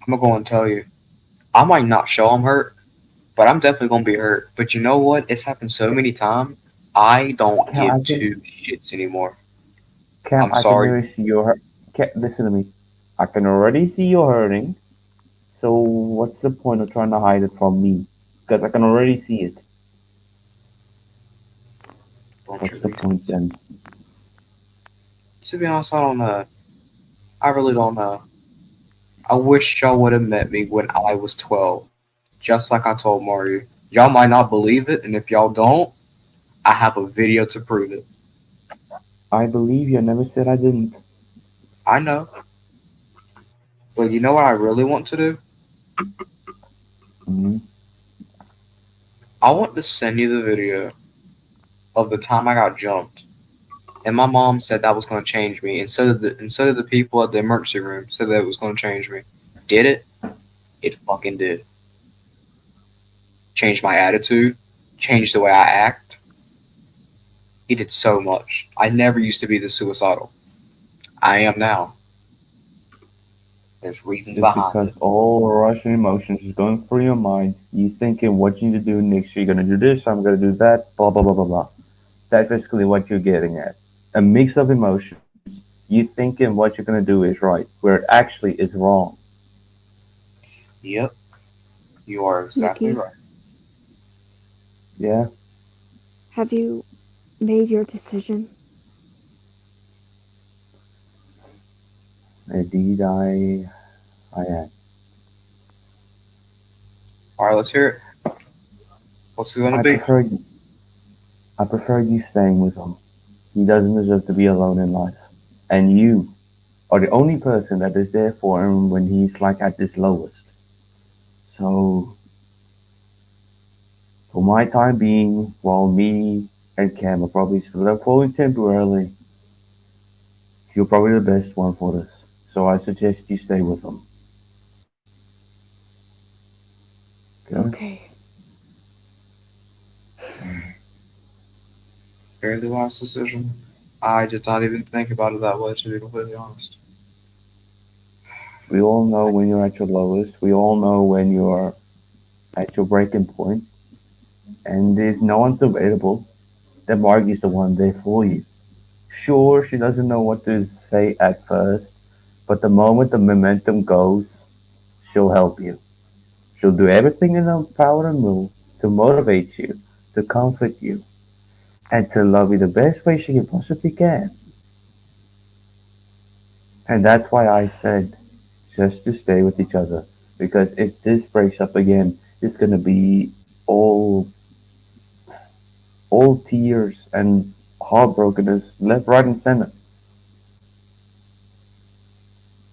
I'm gonna go and tell you. I might not show I'm hurt, but I'm definitely gonna be hurt. But you know what? It's happened so many times. I don't Cam, I give can, two shits anymore. Cam, I'm I can sorry. already see you hurt. Cam, listen to me. I can already see you hurting. So what's the point of trying to hide it from me? Because I can already see it. Bunch What's of the point reasons. then? To be honest, I don't know. I really don't know. I wish y'all would have met me when I was 12. Just like I told Mario. Y'all might not believe it, and if y'all don't, I have a video to prove it. I believe you. I never said I didn't. I know. But you know what I really want to do? Hmm. I want to send you the video of the time I got jumped. And my mom said that was going to change me. And so did the people at the emergency room said that it was going to change me. Did it? It fucking did. Changed my attitude. Changed the way I act. It did so much. I never used to be this suicidal. I am now. There's reasons It's behind because it. all Russian emotions is going through your mind. You thinking what you need to do next. You're gonna do this. I'm gonna do that. Blah blah blah blah blah. That's basically what you're getting at. A mix of emotions. You thinking what you're gonna do is right, where it actually is wrong. Yep, you are exactly Mickey, right. Yeah, have you made your decision? indeed, I am. All right, let's hear it. What's it going to I be? prefer I prefer you staying with him. He doesn't deserve to be alone in life, and you are the only person that is there for him when he's like at his lowest. So, for my time being, while me and Cam are probably split up fully temporarily, you're probably the best one for this. So I suggest you stay with him. Okay? Okay. Fairly wise decision. I did not even think about it that way, to be completely honest. We all know when you're at your lowest. We all know when you're at your breaking point, and there's no one's available. That Margie's the one there for you. Sure, she doesn't know what to say at first, but the moment the momentum goes, she'll help you. She'll do everything in her power and will to motivate you, to comfort you, and to love you the best way she possibly can. And that's why I said just to stay with each other. Because if this breaks up again, it's gonna be all all tears and heartbrokenness left, right, and center.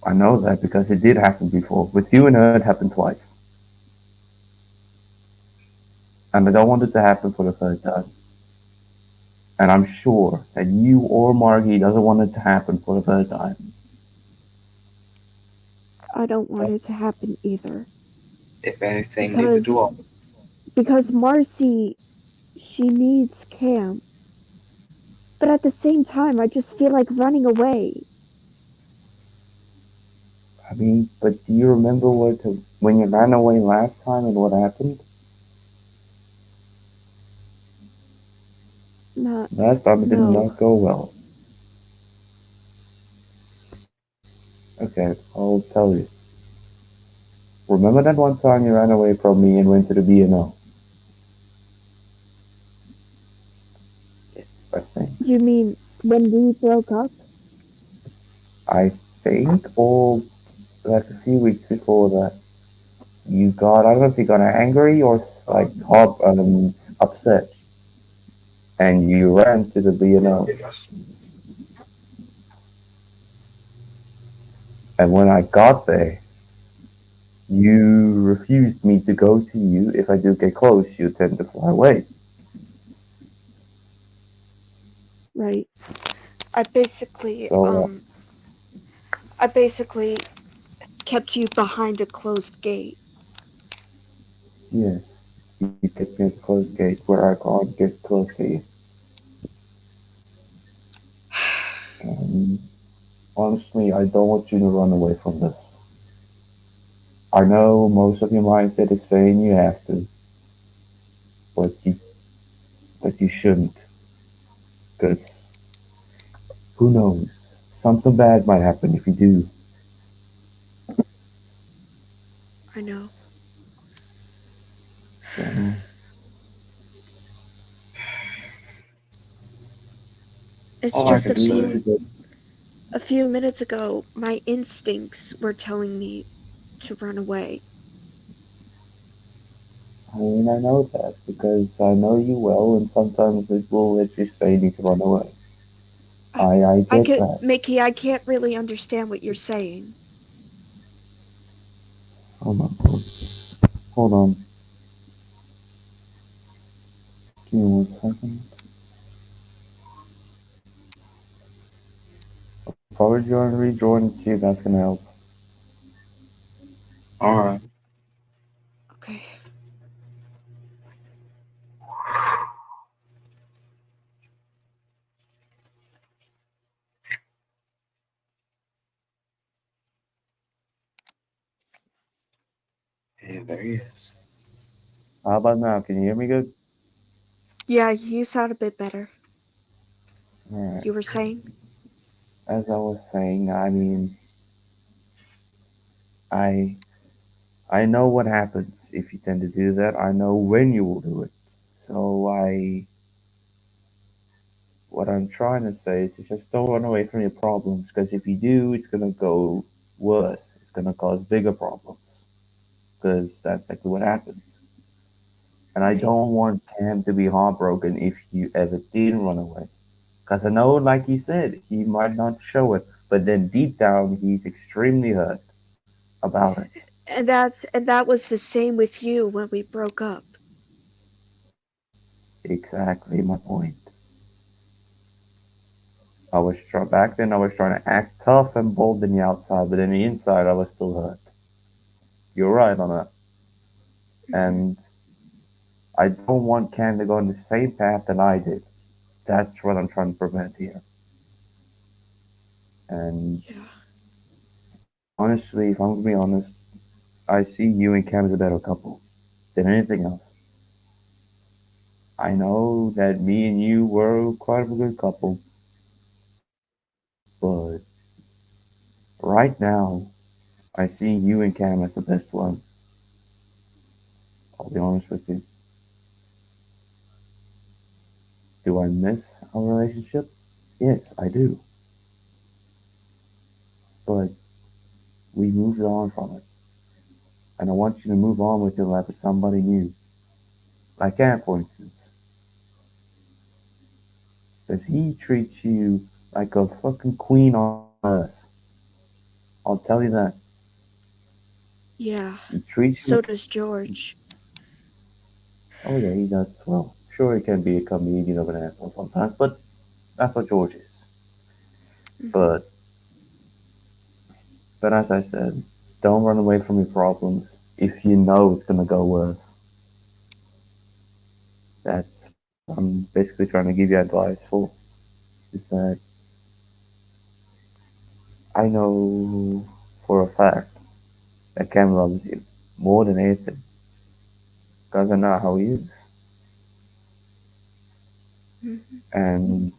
I know that because it did happen before. With you and her, it happened twice. And I don't want it to happen for the third time. And I'm sure that you or Margie doesn't want it to happen for the third time. I don't want it to happen either. If anything, neither do Because I. Marcy, she needs Cam. But at the same time, I just feel like running away. I mean, but do you remember when you ran away last time and what happened? Not, Last time it did no. not go well. Okay, I'll tell you. Remember that one time you ran away from me and went to the B&O? I think. You mean when we broke up? I think, or like a few weeks before that, you got, I don't know if you got angry or like upset, and you ran to the B&O. And when I got there, you refused me to go to you. If I do get close, you tend to fly away. Right. I basically, So, I basically kept you behind a closed gate. yes, you kept me at the closed gate where I can't get close to you. And honestly, I don't want you to run away from this. I know most of your mindset is saying you have to, but you shouldn't, because who knows? Something bad might happen if you do. I know. So It's All I just can a do say, your few best. a few minutes ago my instincts were telling me to run away. I mean, I know that because I know you well, and sometimes it will let you say you need to run away. I, I I get could that. Mickey, I can't really understand what you're saying. Hold on, hold on. Give me 1 second. I'll probably join, rejoin, and see if that's gonna help. all right, Okay. and there he is. How about now? Can you hear me good? Yeah, you sound a bit better. All right. You were saying? As I was saying, I mean, I I know what happens if you tend to do that. I know when you will do it. So what I'm trying to say is just don't run away from your problems because if you do, it's gonna go worse. It's gonna cause bigger problems because that's exactly what happens. And I Right. don't want Cam to be heartbroken if you ever did run away. Because I know, like he said, he might not show it, but then deep down, he's extremely hurt about it. And that was the same with you when we broke up. Exactly my point. Back then, I was trying to act tough and bold in the outside, but in the inside, I was still hurt. You're right on that. Hmm. And I don't want Cam to go on the same path that I did. That's what I'm trying to prevent here. And Yeah. honestly, if I'm gonna be honest, I see you and Cam as a better couple than anything else. I know that me and you were quite a good couple, but right now, I see you and Cam as the best one. I'll be honest with you. Do I miss our relationship? Yes, I do. But we moved on from it. And I want you to move on with your life with somebody new. Like Cam, for instance. Does he treat you like a fucking queen on earth? I'll tell you that. Yeah. He treats you. So does George. Oh yeah, he does. Well, sure, he can be a comedian of an asshole sometimes, but that's what George is. Hmm. But as I said, don't run away from your problems if you know it's gonna go worse. That's what I'm basically trying to give you advice for. Is that I know for a fact that Cam loves you more than anything because I know how he is, Hmm. and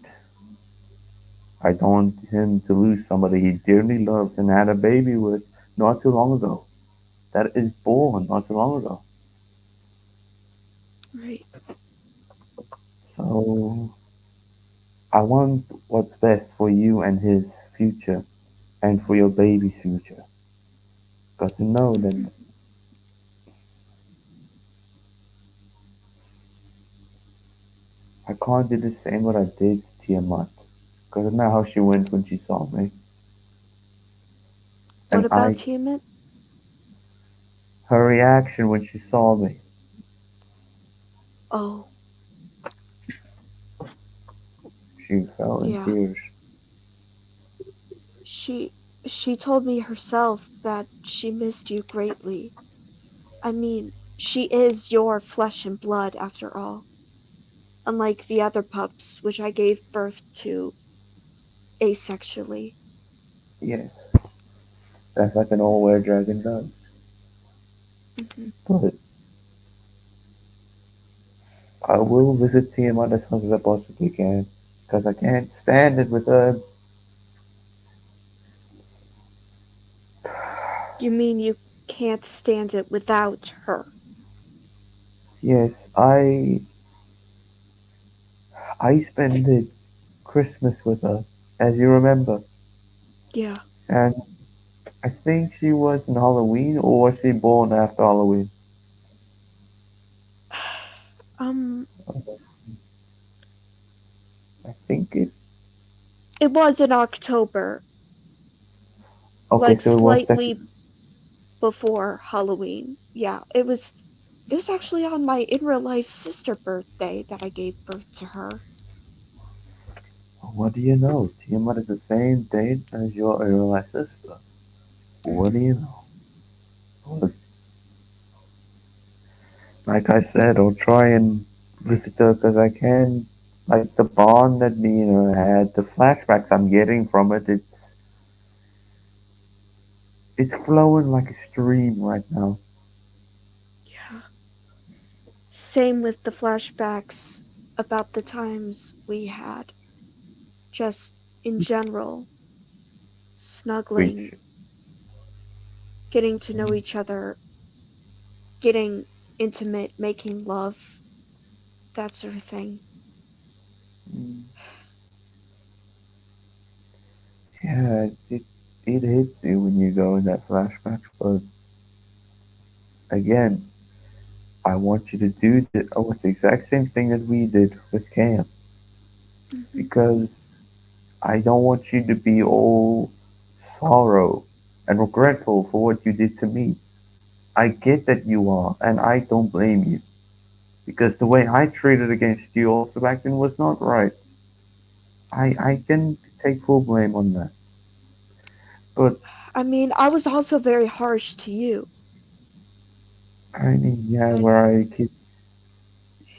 I don't want him to lose somebody he dearly loves and had a baby with not too long ago. That is born not too long ago. Right. So I want what's best for you and his future and for your baby's future. Because I know that Hmm. I can't do the same what I did to Tiamat. Because I know how she went when she saw me. What And about Tiamat? her reaction when she saw me, Oh, she fell in yeah. tears. She she told me herself that she missed you greatly. I mean, she is your flesh and blood after all, unlike the other pups which I gave birth to asexually. Yes, that's like an old were dragon does. Hmm. But I will visit Tiamat as much as I possibly can, because I can't stand it with her. You mean you can't stand it without her? Yes, I spent Christmas with her, as you remember, Yeah. and I think she was in Halloween, or was she born after Halloween? Um, I think it. it was in October, Okay, like so it was second. slightly before Halloween. Yeah, it was actually on my in real life sister birthday that I gave birth to her. What do you know? Tiamat is the same date as your real sister. What do Hmm. you know? Well, like I said, I'll try and visit her because I can. Like the bond that me and her had, the flashbacks I'm getting from it, it's flowing like a stream right now. Yeah. Same with the flashbacks about the times we had, just in general, snuggling, Which, getting to know each other, getting intimate, making love, that sort of thing. mm, yeah, it hits you when you go in that flashback. But again, I want you to do with the exact same thing that we did with Cam Hmm. because I don't want you to be all sorrow and regretful for what you did to me. I get that you are, and I don't blame you because the way I treated against you also back then was not right. I can take full blame on that. But I mean, I was also very harsh to you, I mean, yeah, but where I keep,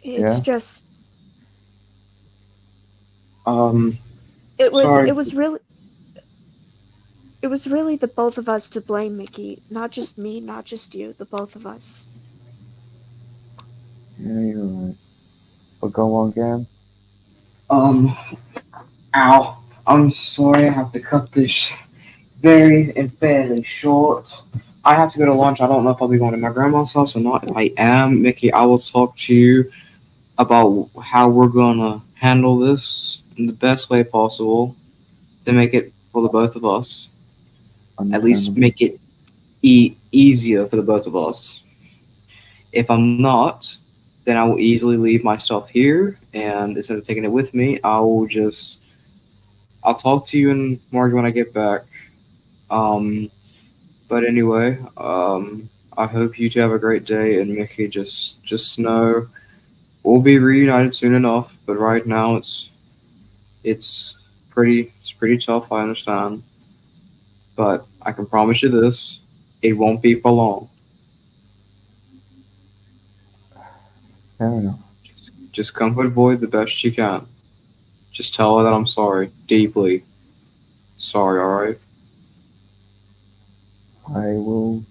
it's yeah, just Um, it was sorry. it was really it was really the both of us to blame, Mickey. Not just me, not just you, the both of us. yeah, you're right. But go on, Cam. Um, ow. I'm sorry. I have to cut this very and fairly short. I have to go to lunch. I don't know if I'll be going to my grandma's house or not. If I am, Mickey, I will talk to you about how we're gonna handle this in the best way possible to make it for the both of us. At least Understandable. make it easier for the both of us. If I'm not, then I will easily leave my stuff here, and instead of taking it with me, I'll talk to you and Morgan when I get back. Um, but anyway, I hope you two have a great day, and Mickey, just know we'll be reunited soon enough. But right now, it's pretty tough. I understand, but I can promise you this: it won't be for long. Fair enough. Just comfort Void the best you can. Just tell her that I'm sorry, deeply sorry. All right. I will